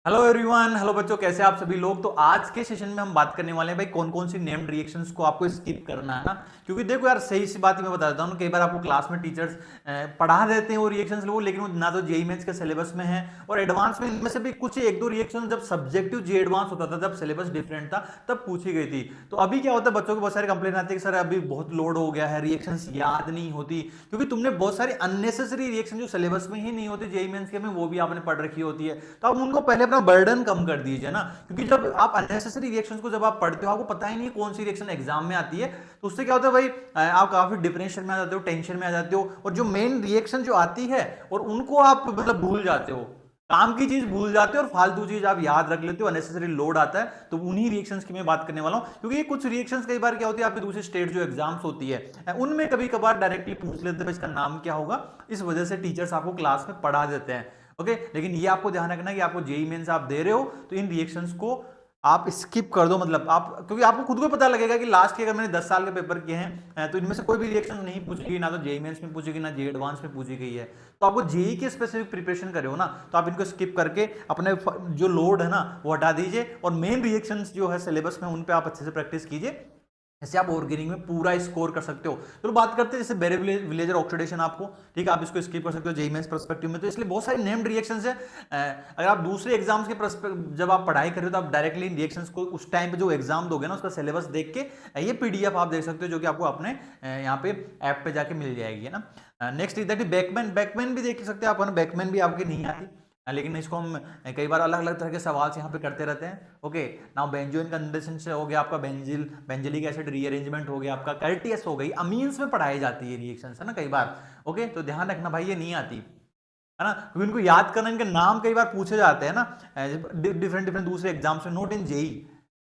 Hello everyone, hello बच्चों, कैसे आप सभी लोग। तो आज के सेशन में हम बात करने वाले हैं भाई कौन कौन सी नेम्ड रिएक्शंस को आपको स्किप करना है ना। क्योंकि देखो यार, सही सी बात ही मैं बता देता हूँ, कई बार आपको क्लास में टीचर्स पढ़ा देते हैं वो रिएक्शंस लोग, लेकिन वो ना तो जेई मेंस के सिलेबस में है और एडवांस में इनमें से भी कुछ एक दो रिएक्शन जब सब्जेक्टिव जे एडवांस होता था, जब सिलेबस डिफरेंट था, तब पूछी गई थी। तो अभी क्या होता है, बच्चों को बहुत सारी कंप्लेन आती है कि सर अभी बहुत लोड हो गया है, रिएक्शंस याद नहीं होती, क्योंकि तुमने बहुत सारी अननेसेसरी रिएक्शन जो सिलेबस में ही नहीं होती जेई मेंस के में, वो भी आपने पढ़ रखी होती है। तो आप उनको पहले अपना बर्डन कम कर दीजिए ना, क्योंकि जब आप अननेसेसरी रिएक्शंस को जब आप पढ़ते हो, आपको पता ही नहीं कौन सी रिएक्शन एग्जाम में आती है, तो उससे क्या होता है भाई, आप काफी डिप्रेशन में आ जाते हो, टेंशन में आ जाते हो, और जो मेन रिएक्शन जो आती है और उनको आप मतलब भूल जाते हो, काम की चीज भूल जाते हो और फालतू चीज आप याद रख लेते हो, अननेसेसरी लोड आता है। तो उन्हीं रिएक्शंस की मैं बात करने वाला हूं, क्योंकि ये कुछ रिएक्शंस कई बार क्या होती है, आपकी दूसरी स्टेट जो एग्जाम्स होती है उनमें कभी कभार डायरेक्टली पूछ लेते हैं इसका नाम क्या होगा, इस वजह से टीचर्स आपको क्लास में पढ़ा देते हैं। ओके, लेकिन ये आपको ध्यान रखना है कि आपको जेई मेंस आप दे रहे हो तो इन रिएक्शंस को आप स्किप कर दो, मतलब आप, क्योंकि आपको खुद को पता लगेगा कि लास्ट के अगर मैंने 10 साल के पेपर किए हैं तो इनमें से कोई भी रिएक्शन नहीं पूछेगी, ना तो जेई मेंस में पूछेगी, ना जे एडवांस में पूछी गई है। तो आपको जेई के स्पेसिफिक प्रिपरेशन करे हो ना, तो आप इनको स्किप करके अपने जो लोड है ना वो हटा दीजिए, और मेन रिएक्शंस जो है सिलेबस में उन पे आप अच्छे से प्रैक्टिस कीजिए, ऐसे आप ऑर्गेनिक में पूरा स्कोर कर सकते हो। तो बात करते हैं जैसे बेरे विलेजर ऑक्सीडेशन, आपको ठीक है, आप इसको स्किप कर सकते हो जेई मेंस पर्सपेक्टिव में। तो इसलिए बहुत सारे नेम्ड रिएक्शंस है। अगर आप दूसरे एग्जाम्स के जब आप पढ़ाई कर रहे हो, तो आप डायरेक्टली इन रिएक्शंस को उस टाइम पे जो एग्जाम दोगे ना, उसका सिलेबस देख के ये पीडीएफ आप देख सकते हो, जो कि आपको अपने यहाँ पे ऐप पे जाके मिल जाएगी, है ना। Next is that Beckmann, Beckmann भी देख सकते हैं आप, है ना। बैकमैन भी आपके नहीं आती, लेकिन इसको हम कई बार अलग अलग तरह के सवाल से यहाँ पे करते रहते हैं। ओके, नाउ बेंजोइन कंडेंसेशन से हो गया आपका, बेंजिलिक एसिड रीअरेंजमेंट हो गया आपका, कर्टियस हो गई, अमीन्स में पढ़ाई जाती है रिएक्शंस, है ना, कई बार। ओके, तो ध्यान रखना भाई, ये नहीं आती, है ना, क्योंकि इनको याद करना, इनके नाम कई बार पूछे जाते हैं ना डिफरेंट डिफरेंट दूसरे एग्जाम्स में, नोट इन जेई,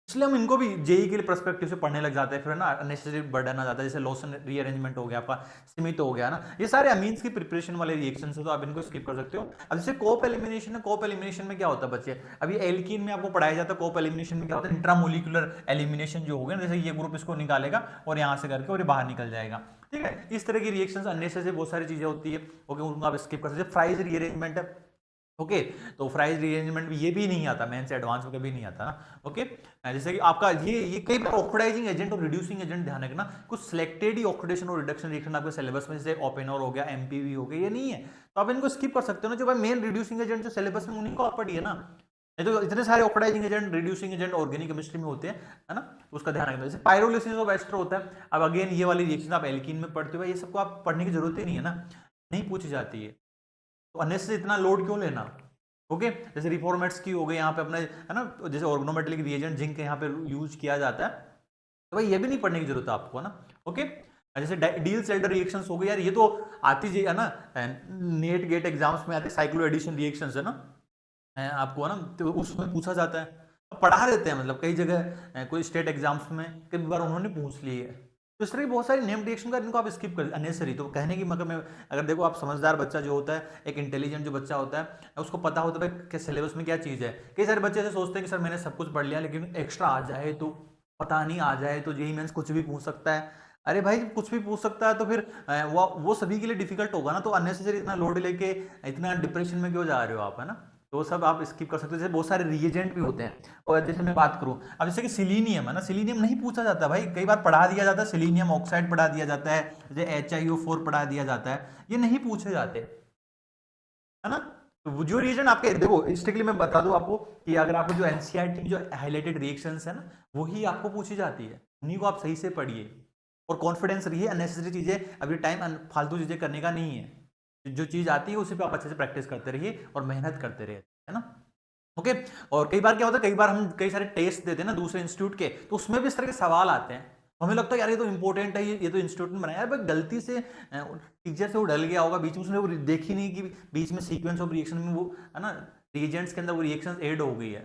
इसलिए हम इनको भी जेई के लिए पर्सपेक्टिव से पढ़ने लग जाते हैं, फिर ना अननेसेसरी बर्डन आ जाता है, जैसे लॉसन रीअरेंजमेंट हो गया आपका, सीमित हो गया ना, ये सारे अमीन्स की प्रिपरेशन वाले रिएक्शन है, तो आप इनको स्किप कर सकते हो। अब जैसे कोप एलिमिनेशन है, कोप एलिमिनेशन में क्या होता है बच्चे, अभी एल्कीन में आपको पढ़ाया जाता है, कोप एलिमिनेशन में क्या होता है, इंट्रामोलिकुलर एलिमिनेशन जो हो गया, जैसे ये ग्रुप इसको निकालेगा और यहाँ से करके और ये बाहर निकल जाएगा, ठीक है। इस तरह की रिएक्शंस अननेसेसरी बहुत सारी चीजें होती है, ओके, उनको आप स्किप कर सकते हैं। फ्राइज रीअरेंजमेंट है, ओके, तो फ्राइज रीअरेंजमेंट भी ये भी नहीं आता, मेन से एडवांस में कभी नहीं आता ना। ओके, जैसे कि आपका ये कई बार ऑक्सीडाइजिंग एजेंट और रिड्यूसिंग एजेंट, ध्यान रखना, कुछ सिलेक्टेड ही ऑक्सीडेशन और रिडक्शन रिएक्शन आपके सिलेबस में, जैसे ओपेनॉल हो गया, एमपीवी हो गया, ये नहीं है, तो आप इनको स्किप कर सकते हो ना। जो भाई मेन रिड्यूसिंग एजेंट जो सिलेबस में, उन्हीं को आप पढ़िए ना, नहीं तो इतने सारे oxidizing agent, reducing agent organic chemistry में होते हैं, है ना, तो उसका ध्यान रखना। जैसे पायरोलिसिस ऑफ एस्टर होता है, अब अगेन ये वाली रिएक्शन आप एल्कीन में पढ़ते हो, ये सबको आप पढ़ने की जरूरत ही नहीं है ना, नहीं पूछी जाती है, तो अननेसेसरी इतना लोड क्यों लेना। ओके, जैसे रिफॉर्मेट्स की हो गई यहाँ पे अपने, है ना, तो जैसे ऑर्गेनोमेटेलिक रिएजेंट जिंक यहाँ पे यूज किया जाता है, तो भाई ये भी नहीं पढ़ने की जरूरत है आपको, है ना। ओके, जैसे डील सेल्डर रिएक्शंस हो गई, यार ये तो आती है ना, नेट गेट एग्जाम्स में आते, साइक्लो एडिशन रिएक्शंस, है ना, आपको, है ना, तो उसमें पूछा जाता है, पढ़ा देते हैं, मतलब कई जगह कोई स्टेट एग्जाम्स में कई बार उन्होंने पूछ ली है। तो इस तरह की बहुत सारी नेम रिएक्शन का, इनको आप स्किप कर, अनेसरी, तो कहने की मतलब मैं, अगर देखो आप समझदार बच्चा जो होता है, एक इंटेलिजेंट जो बच्चा होता है, उसको पता होता है कि सिलेबस में क्या चीज़ है। कई सारे बच्चे ऐसे सोचते हैं कि सर मैंने सब कुछ पढ़ लिया, लेकिन एक्स्ट्रा आ जाए तो, पता नहीं आ जाए तो, जेई मेंस कुछ भी पूछ सकता है। अरे भाई, कुछ भी पूछ सकता है तो फिर वो सभी के लिए डिफिकल्ट होगा ना, तो अननेसेसरी इतना लोड लेके इतना डिप्रेशन में क्यों जा रहे हो आप, है ना। तो वो सब आप स्किप कर सकते हो। जैसे बहुत सारे रिएजेंट भी होते हैं, और जैसे मैं बात करूं, अब जैसे कि सिलीनियम है ना, सिलीनियम नहीं पूछा जाता भाई, कई बार पढ़ा दिया जाता है, सिलीनियम ऑक्साइड पढ़ा दिया जाता है, जैसे HiO4 पढ़ा दिया जाता है, ये नहीं पूछे जाते, है ना। तो वो जो रीजन आपके, देखो स्ट्रिक्टली मैं बता दूं आपको कि अगर आपको जो एनसीईआरटी में जो हाईलाइटेड रिएक्शंस है ना, वही आपको पूछी जाती है, उन्हीं को आप सही से पढ़िए, और कॉन्फिडेंस रहिए, अननेसेसरी चीजें अभी टाइम फालतू चीजें करने का नहीं है, जो चीज आती है उसी पे आप अच्छे से प्रैक्टिस करते रहिए और मेहनत करते रहिए, है ना। ओके, और कई बार क्या होता है, कई बार हम कई सारे टेस्ट देते हैं ना दूसरे इंस्टीट्यूट के, तो उसमें भी इस तरह के सवाल आते हैं, तो हमें लगता है यार ये तो इंपॉर्टेंट है, ये तो इंस्टीट्यूट ने बनाया है, बट गलती से टीचर से वो डल गया होगा बीच में, उसने वो देखी नहीं कि बीच में सीक्वेंस ऑफ रिएक्शन में वो, है ना, रिएजेंट्स के अंदर वो रिएक्शन ऐड हो गई है।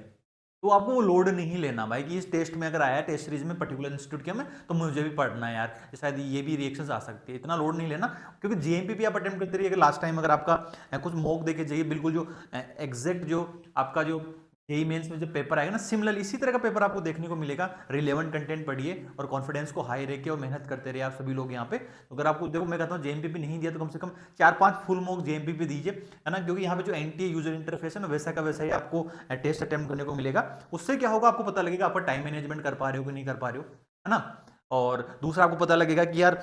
तो आपको वो लोड नहीं लेना भाई, कि इस टेस्ट में अगर आया है, टेस्ट सीरीज में पर्टिकुलर इंस्टीट्यूट के में, तो मुझे भी पढ़ना है यार, शायद ये भी रिएक्शंस आ सकती है, इतना लोड नहीं लेना। क्योंकि जेएमपी भी आप अटेम्प्ट करते रहिए, लास्ट टाइम अगर आपका कुछ मॉक देके जाइए, बिल्कुल जो एग्जैक्ट जो आपका जो जेईई मेंस में जब पेपर आएगा ना, सिमिलर इसी तरह का पेपर आपको देखने को मिलेगा। रिलेवेंट कंटेंट पढ़िए और कॉन्फिडेंस को हाई रखिए और मेहनत करते रहिए आप सभी लोग यहाँ पे। तो अगर आपको देखो मैं कहता हूँ जेएमपीपी नहीं दिया तो कम से कम 4-5 फुल मॉक जेएमपीपी दीजिए, है ना, क्योंकि यहाँ पे जो एनटीए यूजर इंटरफेस है ना वैसा का वैसा ही आपको टेस्ट अटेम्प्ट करने को मिलेगा। उससे क्या होगा, आपको पता लगेगा आप टाइम मैनेजमेंट कर पा रहे हो कि नहीं कर पा रहे हो, है ना। और दूसरा आपको पता लगेगा कि यार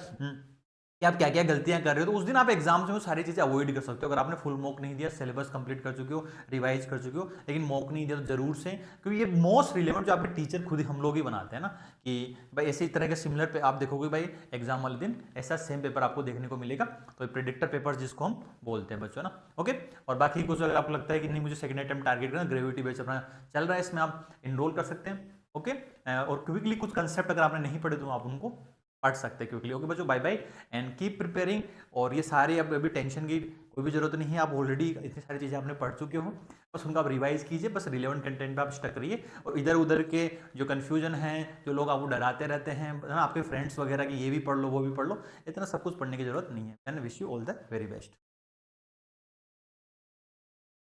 कि आप क्या क्या गलतियां कर रहे हो, तो उस दिन आप एग्जाम्स में वो सारी चीजें अवॉइड कर सकते हो। अगर आपने फुल मॉक नहीं दिया, सिलेबस कंप्लीट कर चुके हो, रिवाइज कर चुके हो, लेकिन मॉक नहीं दिया तो जरूर से, क्योंकि ये मोस्ट रिलेवेंट जो आपके टीचर खुद ही हम लोग ही बनाते हैं ना, कि भाई ऐसे तरह के सिमिलर पे आप देखोगे भाई एग्जाम वाले दिन ऐसा सेम पेपर आपको देखने को मिलेगा। तो प्रेडिक्टर पेपर जिसको हम बोलते हैं बच्चों ना, ओके। और बाकी कुछ अगर आपको लगता है कि नहीं मुझे सेकंड अटेम्प्ट टारगेट करना, ग्रेविटी बेस अपना चल रहा है, इसमें आप इनरोल कर सकते हैं, ओके। और क्विकली कुछ कंसेप्ट अगर आपने नहीं पढ़े तो आप उनको पढ़ सकते हैं क्विकली, ओके बच्चों। Bye bye and keep preparing. और ये सारे अब अभी टेंशन की कोई भी जरूरत नहीं है, आप ऑलरेडी इतनी सारी चीज़ें आपने पढ़ चुके हो, बस उनका आप रिवाइज कीजिए, बस रिलेवेंट कंटेंट पे आप स्टक रहिए। और इधर उधर के जो कन्फ्यूजन है, जो लोग आपको डराते रहते हैं ना, आपके फ्रेंड्स वगैरह की ये भी पढ़ लो वो भी पढ़ लो, इतना सब कुछ पढ़ने की जरूरत नहीं है। And wish you all the very best.